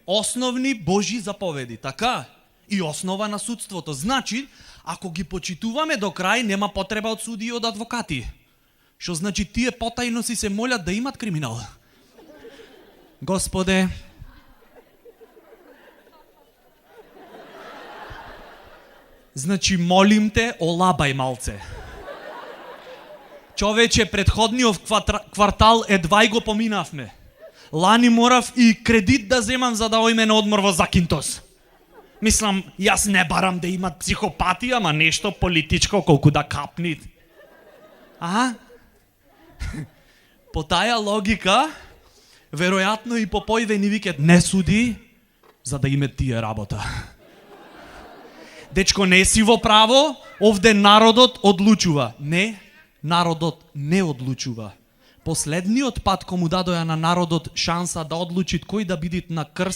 основни Божји заповеди, така? И основа на судството. Значи, ако ги почитуваме до крај, нема потреба од суди и од адвокати. Што значи тие потајно си се молят да имат криминал. Господе, значи молим те, олабај малце. Човече, предходниот квартал едва и го поминавме. Лани морав и кредит да земам за да ојме на одмор во Закинтос. Мислам, јас не барам да имат психопати, ама нешто политичко колку да капни. По таја логика, веројатно и Попојве ни викат не суди, за да име тие работа. Дечко, не си во право, овде народот одлучува. Не, народот не одлучува. Последниот пат кому дадоја на народот шанса да одлучит кој да бидит на крст,